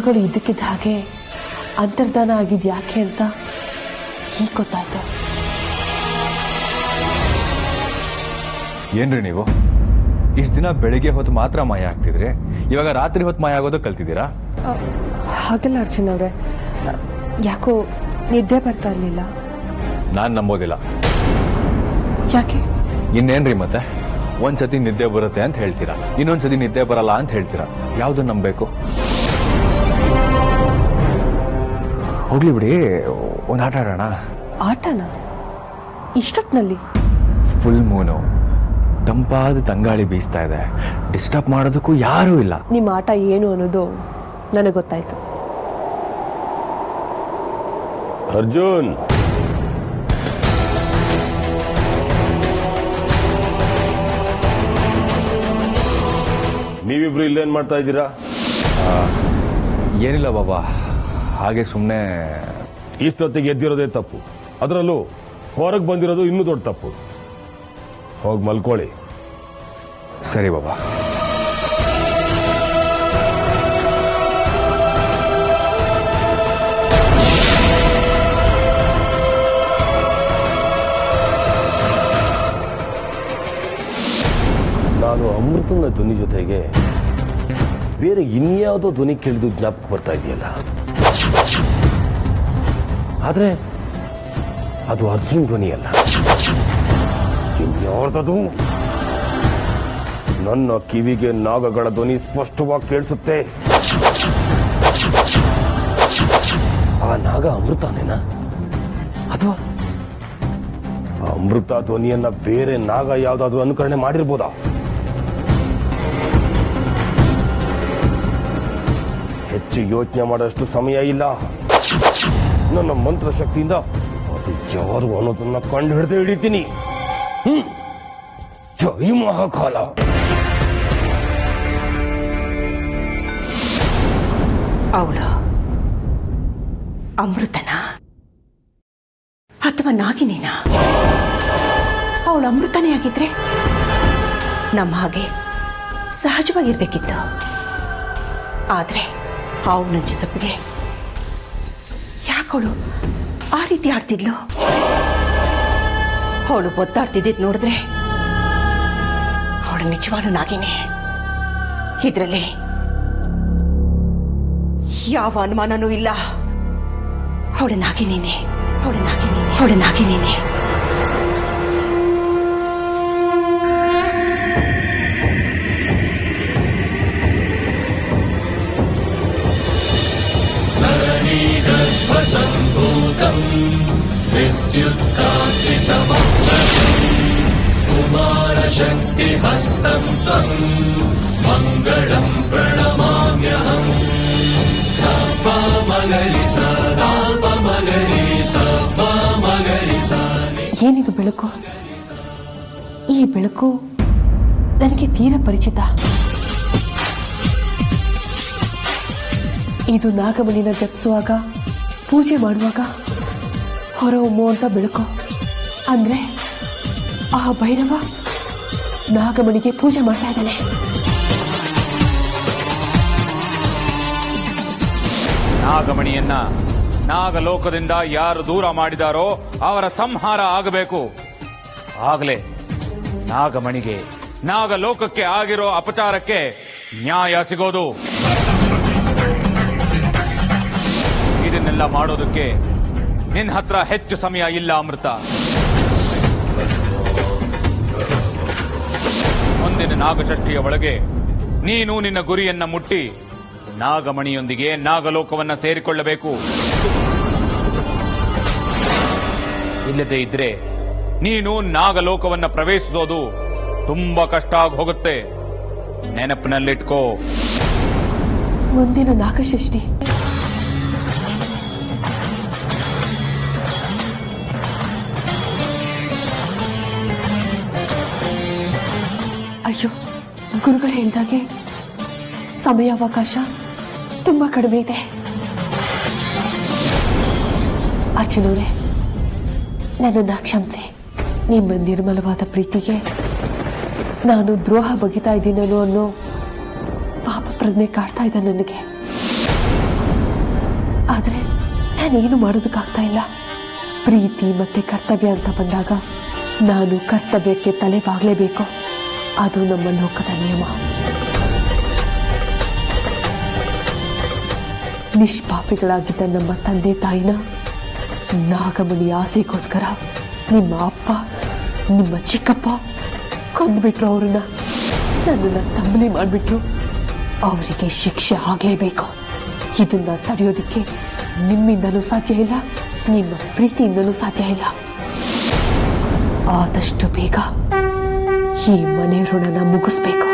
ಗುರುಗಳು ಇದ್ದಕ್ಕಿದ್ದ ಹಾಗೆ ಅಂತರ್ಧಾನ ಆಗಿದ್ದು ಯಾಕೆ ಅಂತ ಈಗ ಗೊತ್ತಾಯ್ತು. ಏನ್ರಿ ನೀವು ಇಷ್ಟು ದಿನ ಬೆಳಿಗ್ಗೆ ಹೊತ್ತು ಮಾತ್ರ ಮಾಯ ಆಗ್ತಿದ್ರಿ, ಇವಾಗ ರಾತ್ರಿ ಹೊತ್ತು ಮಾಯ ಆಗೋದು ಕಲ್ತಿದ್ದೀರಾ? ಹಾಗಲ್ಲ ಅರ್ಜುನ್ ಅವರೇ, ಯಾಕೋ ನಿದ್ದೆ ಬರ್ತಾ ಇರಲಿಲ್ಲ. ನಾನು ನಂಬೋದಿಲ್ಲ. ಯಾಕೆ? ಇನ್ನೇನ್ರಿ ಮತ್ತೆ, ಒಂದ್ಸತಿ ನಿದ್ದೆ ಬರುತ್ತೆ ಅಂತ ಹೇಳ್ತೀರಾ, ಇನ್ನೊಂದ್ಸತಿ ನಿದ್ದೆ ಬರಲ್ಲ ಅಂತ ಹೇಳ್ತೀರಾ. ಯಾವ್ದು ನಂಬೇಕು? ಹೋಗ್ಲಿ ಬಿಡಿ, ಒಂದು ಆಟ ಆಡೋಣ. ಆಟನ? ಇಷ್ಟೊತ್ತಿನಲ್ಲಿ? ಫುಲ್ ಮೂನು, ತಂಪಾದ ತಂಗಾಳಿ ಬೀಸ್ತಾ ಇದೆ, ಡಿಸ್ಟರ್ಬ್ ಮಾಡೋದಕ್ಕೂ ಯಾರೂ ಇಲ್ಲ. ನಿಮ್ಮ ಆಟ ಏನು ಅನ್ನೋದು ನನಗೆ ಗೊತ್ತಾಯ್ತು. ಅರ್ಜುನ್, ನೀವಿಬ್ರು ಇಲ್ಲೇನ್ ಮಾಡ್ತಾ ಇದ್ದೀರಾ? ಏನಿಲ್ಲ ಬಾಬಾ, ಹಾಗೆ ಸುಮ್ಮನೆ. ಇಷ್ಟೊತ್ತಿಗೆ ಎದ್ದಿರೋದೇ ತಪ್ಪು, ಅದರಲ್ಲೂ ಹೊರಗೆ ಬಂದಿರೋದು ಇನ್ನೂ ದೊಡ್ಡ ತಪ್ಪು. ಹೋಗಿ ಮಲ್ಕೊಳ್ಳಿ. ಸರಿ ಬಾಬಾ. ನಾನು ಅಮೃತನ ಧ್ವನಿ ಜೊತೆಗೆ ಬೇರೆ ಇನ್ಯಾವುದೋ ಧ್ವನಿ ಕೇಳಿದು ಜ್ಞಾಪಕ ಬರ್ತಾ ಇದೆಯಲ್ಲ, ಆದ್ರೆ ಅದು ಅರ್ಜುನ್ ಧ್ವನಿ ಅಲ್ಲ. ಇನ್ಯಾವ್ದದು? ನನ್ನ ಕಿವಿಗೆ ನಾಗಗಳ ಧ್ವನಿ ಸ್ಪಷ್ಟವಾಗಿ ಕೇಳಿಸುತ್ತೆ. ಆ ನಾಗ ಅಮೃತನೇನಾ, ಅಥವಾ ಅಮೃತ ಧ್ವನಿಯನ್ನ ಬೇರೆ ನಾಗ ಯಾವ್ದಾದ್ರು ಅನುಕರಣೆ ಮಾಡಿರ್ಬೋದಾ? ಹೆಚ್ಚು ಯೋಚನೆ ಮಾಡೋಷ್ಟು ಸಮಯ ಇಲ್ಲ. ನನ್ನ ಮಂತ್ರ ಶಕ್ತಿಯಿಂದ ಅದು ಯಾರು ಅನ್ನೋದನ್ನ ಕಂಡು ಹಿಡಿದು ಹಿಡಿತೀನಿ. ಜೈ ಮಹಾಕಾಲ. ಅವಳು ಅಮೃತನ ಅಥವಾ ನಾಗಿನೇನ? ಅವಳು ಅಮೃತನೇ ಆಗಿದ್ರೆ ನಮ್ಮ ಹಾಗೆ ಸಹಜವಾಗಿರ್ಬೇಕಿತ್ತು. ಆದ್ರೆ ಅವಳು ನಂಜು ಸೊಪ್ಪಿಗೆ ಯಾಕವಳು ಆ ರೀತಿ ಆಡ್ತಿದ್ಲು? ಅವಳು ಒದ್ದಾಡ್ತಿದ್ದಿದ್ ನೋಡಿದ್ರೆ ಅವಳು ನಿಜವಾಗ್ಲೂ ನಾಗಿನೇ. ಇದ್ರಲ್ಲಿ ಯಾವ ಅನುಮಾನನೂ ಇಲ್ಲ. ಅವಳು ನಾಗಿನೇನೆ, ಅವಳು ನಾಗಿನೇನೆ, ಅವಳು ನಾಗಿನೇನೆ. ಕುಮಾರಶಕ್ತಿ ಹಸ್ತಂ ತ್ವಂ ಮಂಗಳಂ ಪ್ರಣಮಾಮ್ಯಹಂ. ಸಪ್ಪ ಮಗರಿ ಸದಾಪ ಮಗರಿ ಸಪ್ಪ ಮಗರಿ ಸಾನಿ. ಏನಿದು ಬೆಳಕು? ಈ ಬೆಳಕು ನನಗೆ ತೀರಾ ಪರಿಚಿತ. ಇದು ನಾಗಮಣಿನ ಜಪಿಸುವಾಗ, ಪೂಜೆ ಮಾಡುವಾಗ ಹೊರಹೊಮ್ಮುವಂತ ಬೆಳಕು. ಅಂದ್ರೆ ಆ ಭೈರವ ನಾಗಮಣಿಗೆ ಪೂಜೆ ಮಾಡ್ತಾ ಇದ್ದಾನೆ. ನಾಗಮಣಿಯನ್ನ ನಾಗಲೋಕದಿಂದ ಯಾರು ದೂರ ಮಾಡಿದಾರೋ ಅವರ ಸಂಹಾರ ಆಗಬೇಕು. ಆಗಲೇ ನಾಗಮಣಿಗೆ ನಾಗಲೋಕಕ್ಕೆ ಆಗಿರೋ ಅಪಚಾರಕ್ಕೆ ನ್ಯಾಯ ಸಿಗೋದು. ಇದನ್ನೆಲ್ಲ ಮಾಡೋದಕ್ಕೆ ನಿನ್ನ ಹತ್ರ ಹೆಚ್ಚು ಸಮಯ ಇಲ್ಲ ಅಮೃತ. ಮುಂದಿನ ನಾಗಷಷ್ಠಿಯ ಒಳಗೆ ನೀನು ನಿನ್ನ ಗುರಿಯನ್ನ ಮುಟ್ಟಿ ನಾಗಮಣಿಯೊಂದಿಗೆ ನಾಗಲೋಕವನ್ನ ಸೇರಿಕೊಳ್ಳಬೇಕು. ಇಲ್ಲದೇ ಇದ್ರೆ ನೀನು ನಾಗಲೋಕವನ್ನ ಪ್ರವೇಶಿಸೋದು ತುಂಬಾ ಕಷ್ಟ ಆಗಿ ಹೋಗುತ್ತೆ. ನೆನಪಿನಲ್ಲಿಟ್ಕೋ. ಮುಂದಿನ ನಾಗಷಷ್ಠಿ ಅಯ್ಯೋ, ಗುರುಗಳು ಹೇಳಿದಾಗೆ ಸಮಯಾವಕಾಶ ತುಂಬಾ ಕಡಿಮೆ ಇದೆ. ಅರ್ಜುನವ್ರೆ, ನನ್ನನ್ನು ಕ್ಷಮಿಸಿ. ನಿಮ್ಮ ನಿರ್ಮಲವಾದ ಪ್ರೀತಿಗೆ ನಾನು ದ್ರೋಹ ಬಗಿತಾ ಇದ್ದೀನೋ ಅನ್ನೋ ಪಾಪ ಪ್ರಜ್ಞೆ ಕಾಡ್ತಾ ಇದೆ ನನಗೆ. ನಾನೇನು ಮಾಡೋದಕ್ಕಾಗ್ತಾ ಇಲ್ಲ. ಪ್ರೀತಿ ಮತ್ತೆ ಕರ್ತವ್ಯ ಅಂತ ಬಂದಾಗ ನಾನು ಕರ್ತವ್ಯಕ್ಕೆ ತಲೆ ಬಾಗ್ಲೇಬೇಕು. ಅದು ನಮ್ಮ ಲೋಕದ ನಿಯಮ. ನಿಷ್ಪಾಪಿಗಳಾಗಿದ್ದ ನಮ್ಮ ತಂದೆ ತಾಯಿನ ನಾಗಮಣಿ ಆಸೆಗೋಸ್ಕರ ನಿಮ್ಮ ಅಪ್ಪ ನಿಮ್ಮ ಚಿಕ್ಕಪ್ಪ ಕೊಂದ್ಬಿಟ್ರು. ಅವ್ರನ್ನ ನನ್ನನ್ನು ತಂಬಲಿ ಮಾಡಿಬಿಟ್ರು. ಅವರಿಗೆ ಶಿಕ್ಷೆ ಆಗಲೇಬೇಕು. ಇದನ್ನ ತಡೆಯೋದಿಕ್ಕೆ ನಿಮ್ಮಿಂದನೂ ಸಾಧ್ಯ ಇಲ್ಲ, ನಿಮ್ಮ ಪ್ರೀತಿಯಿಂದನೂ ಸಾಧ್ಯ ಇಲ್ಲ. ಆದಷ್ಟು ಬೇಗ ಈ ಮನೆ ಋಣನ ಮುಗಿಸ್ಬೇಕು.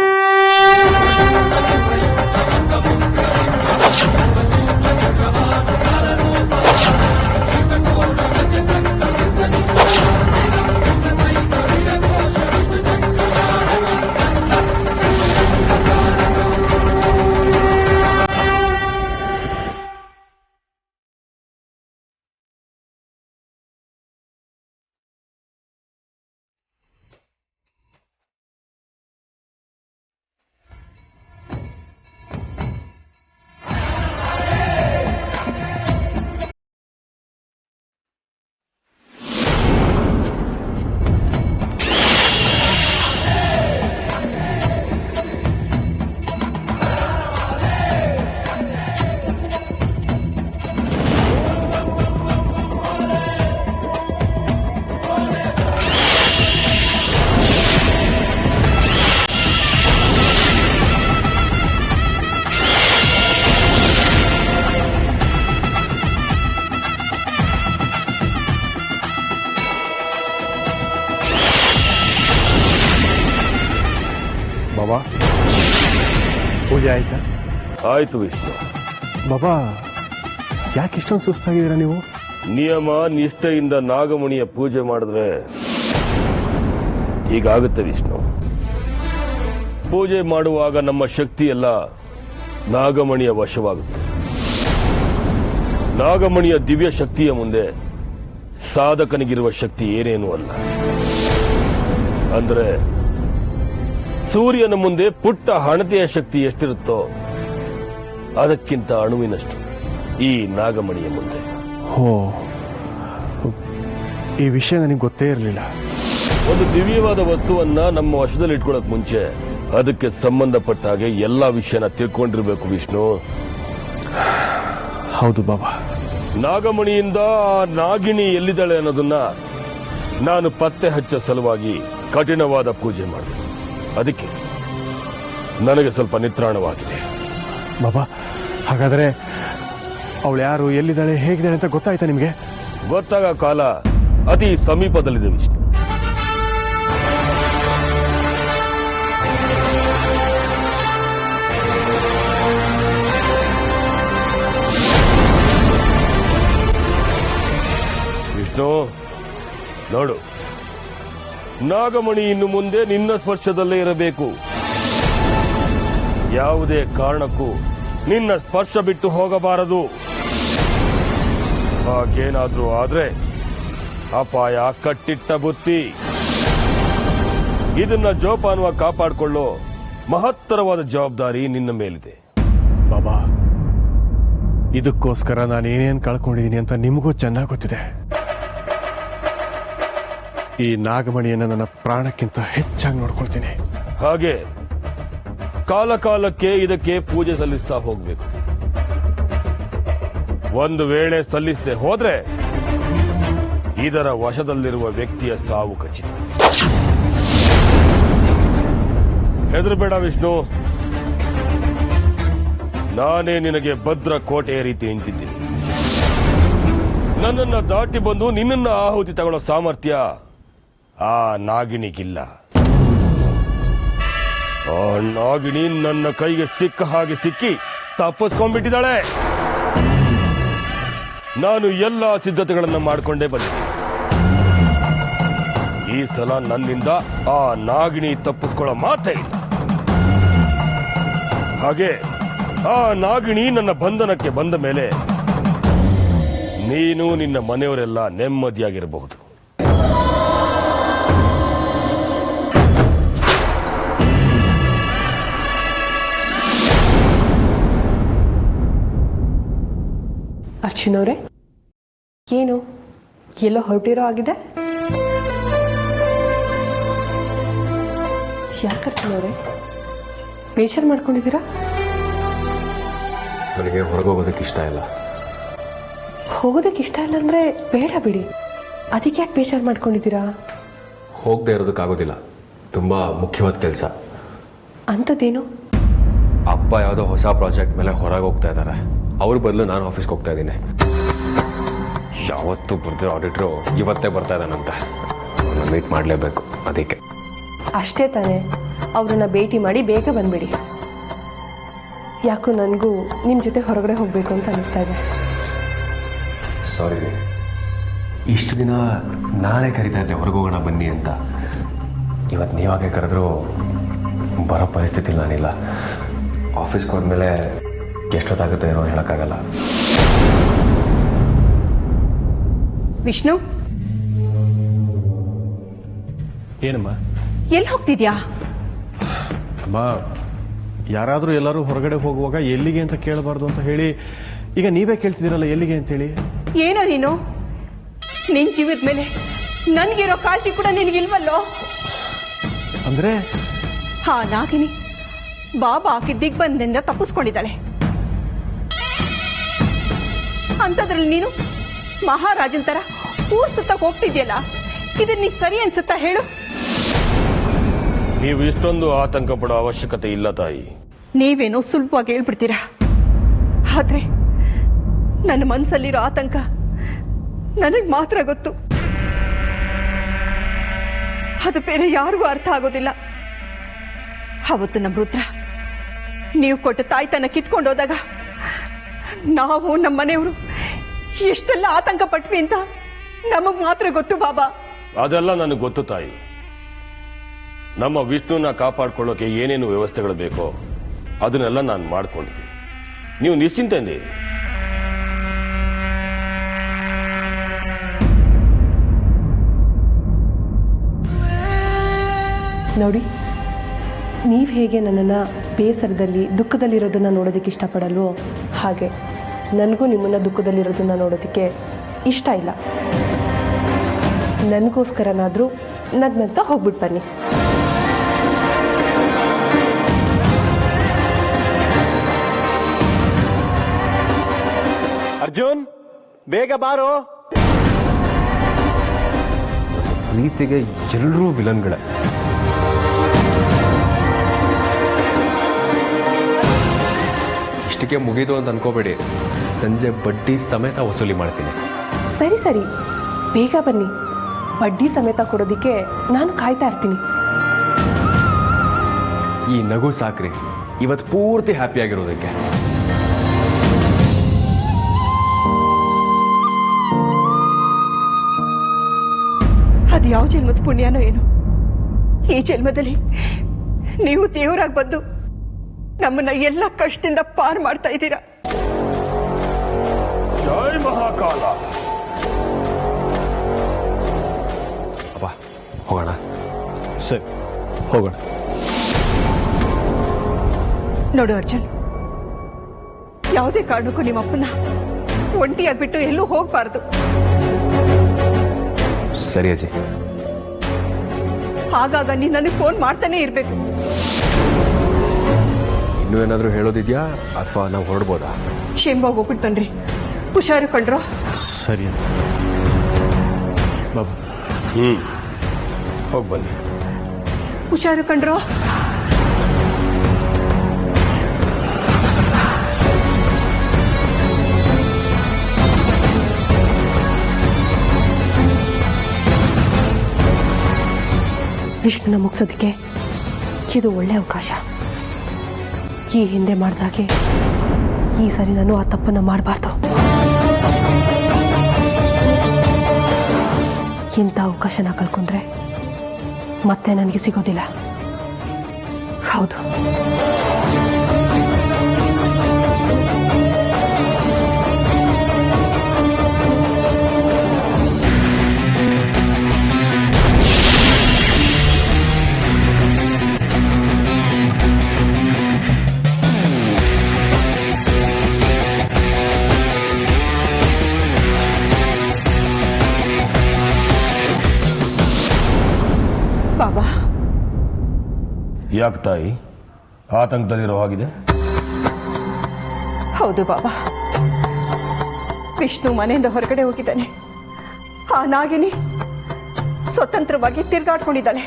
ಬಾಬಾ ಪೂಜೆ ಆಯ್ತಾ? ಆಯ್ತು ವಿಷ್ಣು. ಬಾಬಾ ಯಾಕೆ ಇಷ್ಟೊಂದು ಸುಸ್ತಾಗಿದ್ದೀರಾ ನೀವು? ನಿಯಮ ನಿಷ್ಠೆಯಿಂದ ನಾಗಮಣಿಯ ಪೂಜೆ ಮಾಡಿದ್ರೆ ಹೀಗಾಗುತ್ತೆ ವಿಷ್ಣು. ಪೂಜೆ ಮಾಡುವಾಗ ನಮ್ಮ ಶಕ್ತಿ ಎಲ್ಲ ನಾಗಮಣಿಯ ವಶವಾಗುತ್ತೆ. ನಾಗಮಣಿಯ ದಿವ್ಯ ಶಕ್ತಿಯ ಮುಂದೆ ಸಾಧಕನಿಗಿರುವ ಶಕ್ತಿ ಏನೇನೂ ಅಲ್ಲ. ಅಂದ್ರೆ ಸೂರ್ಯನ ಮುಂದೆ ಪುಟ್ಟ ಹಣತೆಯ ಶಕ್ತಿ ಎಷ್ಟಿರುತ್ತೋ ಅದಕ್ಕಿಂತ ಅಣುವಿನಷ್ಟು ಈ ನಾಗಮಣಿಯ ಮುಂದೆ. ಓ, ಈ ವಿಷಯ ನನಗೆ ಗೊತ್ತೇ ಇರಲಿಲ್ಲ. ಒಂದು ದಿವ್ಯವಾದ ವಸ್ತುವನ್ನ ನಮ್ಮ ವಶದಲ್ಲಿ ಇಟ್ಕೊಳ್ಳೋಕೆ ಮುಂಚೆ ಅದಕ್ಕೆ ಸಂಬಂಧಪಟ್ಟ ಹಾಗೆ ಎಲ್ಲಾ ವಿಷಯನ ತಿಳ್ಕೊಂಡಿರ್ಬೇಕು ವಿಷ್ಣು. ಹೌದು ಬಾಬಾ. ನಾಗಮಣಿಯಿಂದ ಆ ನಾಗಿಣಿ ಎಲ್ಲಿದ್ದಾಳೆ ಅನ್ನೋದನ್ನ ನಾನು ಪತ್ತೆ ಹಚ್ಚೋ ಸಲುವಾಗಿ ಕಠಿಣವಾದ ಪೂಜೆ ಮಾಡಿದೆ. ಅದಕ್ಕೆ ನನಗೆ ಸ್ವಲ್ಪ ನಿತ್ರಾಣವಾಗಿದೆ. ಬಾಬಾ, ಹಾಗಾದ್ರೆ ಅವಳು ಯಾರು, ಎಲ್ಲಿದ್ದಾಳೆ, ಹೇಗಿದ್ದಾಳೆ ಅಂತ ಗೊತ್ತಾಯ್ತಾ ನಿಮಗೆ? ಗೊತ್ತಾಗ ಕಾಲ ಅತಿ ಸಮೀಪದಲ್ಲಿದೆ ವಿಷ್ಣು. ವಿಷ್ಣು ನೋಡು, ನಾಗಮಣಿ ಇನ್ನು ಮುಂದೆ ನಿನ್ನ ಸ್ಪರ್ಶದಲ್ಲೇ ಇರಬೇಕು. ಯಾವುದೇ ಕಾರಣಕ್ಕೂ ನಿನ್ನ ಸ್ಪರ್ಶ ಬಿಟ್ಟು ಹೋಗಬಾರದು. ಹಾಗೇನಾದ್ರೂ ಆದ್ರೆ ಅಪಾಯ ಕಟ್ಟಿಟ್ಟ ಬುತ್ತಿ. ಇದನ್ನ ಜೋಪಾನವಾಗಿ ಕಾಪಾಡಿಕೊಳ್ಳೋ ಮಹತ್ತರವಾದ ಜವಾಬ್ದಾರಿ ನಿನ್ನ ಮೇಲಿದೆ. ಬಾಬಾ, ಇದಕ್ಕೋಸ್ಕರ ನಾನು ಏನೇನು ಕಳ್ಕೊಂಡಿದ್ದೀನಿ ಅಂತ ನಿಮಗೂ ಚೆನ್ನಾಗಿ ಗೊತ್ತಿದೆ. ಈ ನಾಗಮಣಿಯನ್ನು ನನ್ನ ಪ್ರಾಣಕ್ಕಿಂತ ಹೆಚ್ಚಾಗಿ ನೋಡ್ಕೊಳ್ತೀನಿ. ಹಾಗೆ ಕಾಲ ಕಾಲಕ್ಕೆ ಇದಕ್ಕೆ ಪೂಜೆ ಸಲ್ಲಿಸ್ತಾ ಹೋಗ್ಬೇಕು. ಒಂದು ವೇಳೆ ಸಲ್ಲಿಸದೆ ಹೋದ್ರೆ ಇದರ ವಶದಲ್ಲಿರುವ ವ್ಯಕ್ತಿಯ ಸಾವು ಖಚಿತ. ಹೆದರಬೇಡ ವಿಷ್ಣು, ನಾನೇ ನಿನಗೆ ಭದ್ರ ಕೋಟೆಯ ರೀತಿ ನಿಂತಿದ್ದೀನಿ. ನನ್ನನ್ನ ದಾಟಿ ಬಂದು ನಿನ್ನನ್ನ ಆಹುತಿ ತಗೊಳ್ಳೋ ಸಾಮರ್ಥ್ಯ ಆ ನಾಗಿಣಿಗಿಲ್ಲ. ಆ ನಾಗಿಣಿ ನನ್ನ ಕೈಗೆ ಸಿಕ್ಕ ಹಾಗೆ ಸಿಕ್ಕಿ ತಪ್ಪಿಸ್ಕೊಂಡ್ಬಿಟ್ಟಿದ್ದಾಳೆ. ನಾನು ಎಲ್ಲ ಸಿದ್ಧತೆಗಳನ್ನ ಮಾಡಿಕೊಂಡೇ ಬಂದಿದ್ದೆ. ಈ ಸಲ ನನ್ನಿಂದ ಆ ನಾಗಿಣಿ ತಪ್ಪಿಸ್ಕೊಳ್ಳೋ ಮಾತೇ ಇಲ್ಲ. ಹಾಗೆ ಆ ನಾಗಿಣಿ ನನ್ನ ಬಂಧನಕ್ಕೆ ಬಂದ ಮೇಲೆ ನೀನು ನಿನ್ನ ಮನೆಯವರೆಲ್ಲ ನೆಮ್ಮದಿಯಾಗಿರಬಹುದು. ಅರ್ಚನವ್ರೆ, ಏನು ಎಲ್ಲೋ ಹೊರಟಿರೋ ಆಗಿದೆ? ಯಾಕರ್ತೀನವ್ರೆ ಬೇಜಾರು ಮಾಡ್ಕೊಂಡಿದ್ದೀರಾ? ನನಗೆ ಹೊರಗೆ ಹೋಗೋದಕ್ಕೆ ಇಷ್ಟ ಇಲ್ಲ. ಹೋಗೋದಕ್ಕೆ ಇಷ್ಟ ಇಲ್ಲ ಅಂದರೆ ಬೇಡ ಬಿಡಿ. ಅದಕ್ಕೆ ಯಾಕೆ ಬೇಜಾರು ಮಾಡ್ಕೊಂಡಿದ್ದೀರಾ? ಹೋಗದೆ ಇರೋದಕ್ಕಾಗೋದಿಲ್ಲ. ತುಂಬ ಮುಖ್ಯವಾದ ಕೆಲಸ. ಅಂಥದ್ದೇನು? ಅಪ್ಪ ಯಾವುದೋ ಹೊಸ ಪ್ರಾಜೆಕ್ಟ್ ಮೇಲೆ ಹೊರಗೆ ಹೋಗ್ತಾ ಇದ್ದಾರೆ. ಅವ್ರ ಬದಲು ನಾನು ಆಫೀಸ್ಗೆ ಹೋಗ್ತಾ ಇದ್ದೀನಿ. ಯಾವತ್ತೂ ಬರ್ದಿರೋ ಆಡಿಟ್ರು ಇವತ್ತೇ ಬರ್ತಾ ಇದ್ದಾನಂತೆ. ಅವ್ರನ್ನ ಮೀಟ್ ಮಾಡಲೇಬೇಕು. ಅದಕ್ಕೆ ಅಷ್ಟೇ ತಾನೇ, ಅವ್ರನ್ನ ಭೇಟಿ ಮಾಡಿ ಬೇಗ ಬಂದ್ಬಿಡಿ. ಯಾಕೋ ನನಗೂ ನಿಮ್ಮ ಜೊತೆ ಹೊರಗಡೆ ಹೋಗಬೇಕು ಅಂತ ಅನಿಸ್ತಾ ಇದೆ. ಸಾರಿ, ಇಷ್ಟು ದಿನ ನಾನೇ ಕರಿತಾ ಇದ್ದೆ ಹೊರಗೆ ಹೋಗೋಣ ಬನ್ನಿ ಅಂತ. ಇವತ್ತು ನೀವಾಗೆ ಕರೆದ್ರೂ ಬರೋ ಪರಿಸ್ಥಿತಿ ನಾನಿಲ್ಲ. ಆಫೀಸ್ಗೆ ಹೋದ್ಮೇಲೆ ಎಷ್ಟೊತ್ತಾಗುತ್ತೆ ಏನೋ ಹೇಳೋಕ್ಕಾಗಲ್ಲ. ವಿಷ್ಣು, ಏನಮ್ಮ? ಎಲ್ಲಿ ಹೋಗ್ತಿದ್ಯಾ? ಅಮ್ಮ, ಯಾರಾದರೂ ಎಲ್ಲರೂ ಹೊರಗಡೆ ಹೋಗುವಾಗ ಎಲ್ಲಿಗೆ ಅಂತ ಕೇಳಬಾರ್ದು ಅಂತ ಹೇಳಿ ಈಗ ನೀವೇ ಕೇಳ್ತಿದ್ದೀರಲ್ಲ ಎಲ್ಲಿಗೆ ಅಂತೇಳಿ. ಏನೋ ನೀನು, ನಿನ್ ಜೀವದ ಮೇಲೆ ನನ್ಗಿರೋ ಕಾಳಜಿ ಕೂಡ ನಿನಗಿಲ್ವಲ್ಲೋ? ಅಂದ್ರೆ ಹಾ, ನಾಗಿನಿ ಬಾಬಾ ಆಕೆ ದಿಗ್ಬಂಧದಿಂದ ತಪ್ಪಿಸ್ಕೊಂಡಿದ್ದಾಳೆ. ಅಂಥದ್ರಲ್ಲಿ ನೀನು ಮಹಾರಾಜನ್ ತರ ಊರ್ ಸುತ್ತ ಹೋಗ್ತಿದ್ಯಲ್ಲ, ಇದನ್ನ ನೀನ್ ಸರಿ ಅನ್ಸುತ್ತಾ ಹೇಳು? ನೀವು ಇಷ್ಟೊಂದು ಆತಂಕ ಪಡೋ ಅವಶ್ಯಕತೆ ಇಲ್ಲ ತಾಯಿ. ನೀವೇನೋ ಸುಲಭವಾಗಿ ಹೇಳ್ಬಿಡ್ತೀರಾ, ಆದ್ರೆ ನನ್ನ ಮನಸ್ಸಲ್ಲಿರೋ ಆತಂಕ ನನಗ್ ಮಾತ್ರ ಗೊತ್ತು. ಅದು ಬೇರೆ ಯಾರಿಗೂ ಅರ್ಥ ಆಗೋದಿಲ್ಲ. ಅವತ್ತು ನಮ್ಮ ರುದ್ರ ನೀವು ಕೊಟ್ಟ ತಾಯ್ತನ ಕಿತ್ಕೊಂಡೋದಾಗ ನಾವು ನಮ್ಮ ಮನೆಯವರು ಎಷ್ಟೆಲ್ಲ ಆತಂಕ ಪಟ್ವಿ ಅಂತ ನಮಗ್ ಮಾತ್ರ ಗೊತ್ತು ಬಾಬಾ. ಅದೆಲ್ಲ ನನಗೆ ಗೊತ್ತು ತಾಯಿ. ನಮ್ಮ ವಿಷ್ಣುನ ಕಾಪಾಡ್ಕೊಳ್ಳೋಕೆ ಏನೇನು ವ್ಯವಸ್ಥೆಗಳು ಬೇಕೋ ಅದನ್ನೆಲ್ಲ ನಾನು ಮಾಡ್ಕೊಂಡಿದ್ದೀನಿ. ನೀವು ನಿಶ್ಚಿಂತೆಯಿಂದ ಇರಿ. ನೋಡಿ, ನೀವು ಹೇಗೆ ನನ್ನನ್ನು ಬೇಸರದಲ್ಲಿ ದುಃಖದಲ್ಲಿರೋದನ್ನು ನೋಡೋದಕ್ಕೆ ಇಷ್ಟಪಡಲ್ವೋ ಹಾಗೆ ನನಗೂ ನಿಮ್ಮನ್ನು ದುಃಖದಲ್ಲಿರೋದನ್ನು ನೋಡೋದಕ್ಕೆ ಇಷ್ಟ ಇಲ್ಲ. ನನಗೋಸ್ಕರನಾದರೂ ನಗ್ನಂತ ಹೋಗ್ಬಿಟ್ಟು ಬನ್ನಿ. ಅರ್ಜುನ್, ಬೇಗ ಬಾರೋ. ಪ್ರೀತಿಗೆ ಎಲ್ಲರೂ ವಿಲನ್ಗಳೇ. ಇಷ್ಟಕ್ಕೆ ಮುಗೀತು ಅಂತ ಅನ್ಕೋಬೇಡಿ. ಸಂಜೆ ಬಡ್ಡಿ ಸಮೇತ ವಸೂಲಿ ಮಾಡ್ತೀನಿ. ಸರಿ ಸರಿ, ಬೇಗ ಬನ್ನಿ. ಬಡ್ಡಿ ಸಮೇತ ಕೊಡೋದಕ್ಕೆ ನಾನು ಕಾಯ್ತಾ ಇರ್ತೀನಿ. ಈ ನಗು ಸಾಕ್ರಿ ಇವತ್ತು ಪೂರ್ತಿ ಹ್ಯಾಪಿಯಾಗಿರೋದಕ್ಕೆ. ಅದು ಯಾವ ಜನ್ಮದ ಪುಣ್ಯನೋ ಏನೋ, ಈ ಜನ್ಮದಲ್ಲಿ ನೀವು ದೇವರಾಗಿ ಬಂದು ನಮ್ಮನ್ನ ಎಲ್ಲ ಕಷ್ಟದಿಂದ ಪಾರ್ ಮಾಡ್ತಾ ಇದ್ದೀರಾ. ಜೈ ಮಹಾಕಾಲ. ಅಪ್ಪ ಹೋಗೋಣ. ಸರಿ, ಹೋಗೋಣ. ನೋಡು ಅರ್ಜುನ್, ಯಾವುದೇ ಕಾರಣಕ್ಕೂ ನಿಮ್ಮಪ್ಪನ ಒಂಟಿಯಾಗ್ಬಿಟ್ಟು ಎಲ್ಲೂ ಹೋಗ್ಬಾರ್ದು. ಸರಿ ಅಜ್ಜಿ. ಆಗಾಗ ನೀನು ನನಗೆ ಫೋನ್ ಮಾಡ್ತಾನೆ ಇರ್ಬೇಕು. ಇನ್ನೂ ಏನಾದರೂ ಹೇಳೋದಿದ್ಯಾ ಅಥವಾ ನಾವು ಹೊರಡ್ಬೋದಾ? ಶೇಂಬಾಗ್ ಹೋಗ್ಬಿಟ್ಟು ಬನ್ರಿ. ಹುಷಾರು ಕಳ್ರೋ. ಸರಿ ಬಾಬಾ. ಹೋಗಿ ಬನ್ನಿ. ಹುಷಾರು ಕಂಡ್ರೋ. ವಿಷ್ಣುನ ಮುಗಿಸೋದಕ್ಕೆ ಇದು ಒಳ್ಳೆ ಅವಕಾಶ. ಈ ಹಿಂದೆ ಮಾಡಿದಾಗೆ ಈ ಸರಿ ನಾನು ಆ ತಪ್ಪನ್ನು ಮಾಡಬಾರ್ದು. ಇಂಥ ಅವಕಾಶನ ಕಳ್ಕೊಂಡ್ರೆ ಮತ್ತೆ ನನಗೆ ಸಿಗೋದಿಲ್ಲ. ಹೌದು, ಯಾಕೆ ತಾಯಿ ಆತಂಕದಲ್ಲಿರೋ ಹಾಗಿದೆ? ಹೌದು ಬಾಬಾ, ವಿಷ್ಣು ಮನೆಯಿಂದ ಹೊರಗಡೆ ಹೋಗಿದ್ದಾನೆ. ಆ ನಾಗಿನಿ ಸ್ವತಂತ್ರವಾಗಿ ತಿರುಗಾಡ್ಕೊಂಡಿದ್ದಾಳೆ.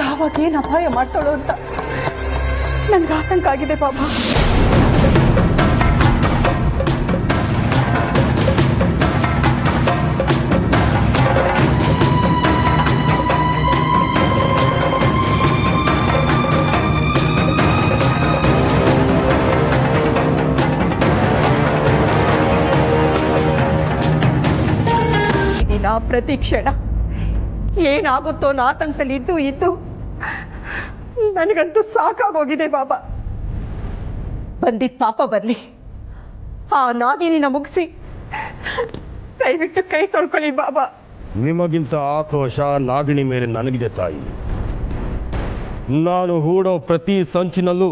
ಯಾವಾಗ ಏನು ಅಪಾಯ ಮಾಡ್ತಾಳೋ ಅಂತ ನನ್ಗೆ ಆತಂಕ ಆಗಿದೆ ಬಾಬಾ. ದಿನ ಪ್ರತಿ ಕ್ಷಣ ಏನಾಗುತ್ತೋ ಅನ್ನೋ ಆತಂಕದಲ್ಲಿ ಇದ್ದು ನನಗಂತೂ ಸಾಕಾಗೋಗಿದೆ ಬಾಬಾ. ಬಂದಿದ್ದ ಪಾಪ ಬರ್ಲಿ, ಆ ನಾಗಿನಿನ ಮುಗಿಸಿ ದಯವಿಟ್ಟು ಕೈ ತೊಳ್ಕೊಳ್ಳಿ ಬಾಬಾ. ನಿಮಗಿಂತ ಆಕ್ರೋಶ ನಾಗಿಣಿ ಮೇಲೆ ನನಗಿದೆ ತಾಯಿ. ನಾನು ಹೂಡೋ ಪ್ರತಿ ಸಂಚಿನಲ್ಲೂ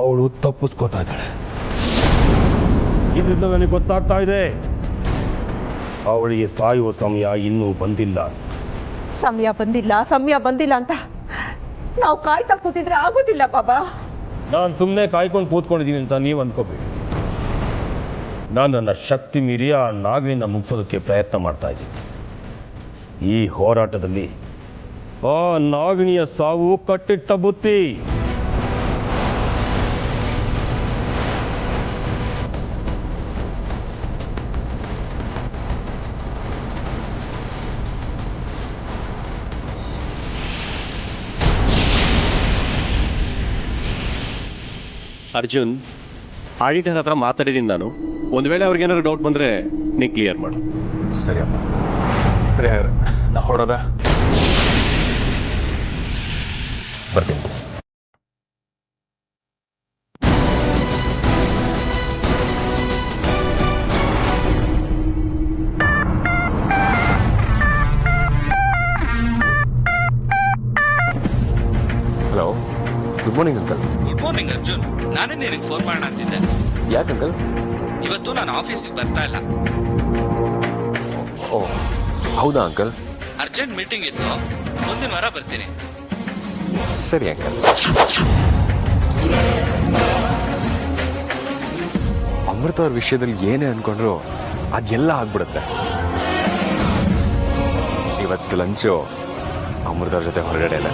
ಅವಳು ತಪ್ಪಿಸ್ಕೋತಾ ಇದ್ದಾಳೆ. ಇದರಿಂದ ನನಗೆ ಗೊತ್ತಾಗ್ತಾ ಇದೆ, ಅವಳಿಗೆ ಸಾಯುವ ಸಮಯ ಇನ್ನೂ ಬಂದಿಲ್ಲ. ಸಮಯ ಬಂದಿಲ್ಲ ಅಂತ ನಾವು ಕಾಯ್ತಾ ಕೂತಿದ್ರೆ ಆಗೋದಿಲ್ಲ ಬಾಬಾ. ನಾನು ಸುಮ್ಮನೆ ಕಾಯ್ಕೊಂಡು ಕೂತ್ಕೊಂಡಿದ್ದೀನಿ ಅಂತ ನೀವು ಅನ್ಕೋಬೇಕು. ನಾನು ನನ್ನ ಶಕ್ತಿ ಮೀರಿ ಆ ನಾಗಿನ ಮುಗಿಸೋದಕ್ಕೆ ಪ್ರಯತ್ನ ಮಾಡ್ತಾ ಇದ್ದೀನಿ. ಈ ಹೋರಾಟದಲ್ಲಿ ಆ ನಾಗಿಣಿಯ ಸಾವು ಕಟ್ಟಿಟ್ಟ ಬುತ್ತಿ. ಅರ್ಜುನ್, ಆಡಿಟರ್ ಹತ್ರ ಮಾತಾಡಿದ್ದೀನಿ ನಾನು. ಒಂದು ವೇಳೆ ಅವ್ರಿಗೇನಾದ್ರು ಡೌಟ್ ಬಂದರೆ ನೀ ಕ್ಲಿಯರ್ ಮಾಡು. ಸರಿಯಪ್ಪ. ಸರಿ ಹಾಗಾದ್ರೆ ನಾ ಹೊರಡೋದ? ಬರ್ತೀನಿ. Hello, good morning uncle. Good morning Arjun. ನಾನೇ ನಿನಗೆ ಫೋನ್ ಮಾಡೋಣ ಅಂತಿದ್ದೆ. ಯಾಕೆ ಅಂಕಲ್? ಇವತ್ತು ನಾನು ಆಫೀಸಿಗೆ ಬರ್ತಾ ಇಲ್ಲ. ಓ ಹೌದಾ ಅಂಕಲ್? ಅರ್ಜೆಂಟ್ ಮೀಟಿಂಗ್ ಇತ್ತು, ಮುಂದಿನ ವಾರ ಬರ್ತೀನಿ. ಸರಿ ಅಂಕಲ್. ಅಮೃತ ಅವ್ರ ವಿಷಯದಲ್ಲಿ ಏನೇ ಅನ್ಕೊಂಡ್ರು ಅದೆಲ್ಲ ಆಗ್ಬಿಡುತ್ತೆ. ಇವತ್ತು ಲಂಚು ಅಮೃತ ಅವ್ರ ಜೊತೆ ಹೊರಗಡೆ ಇಲ್ಲ.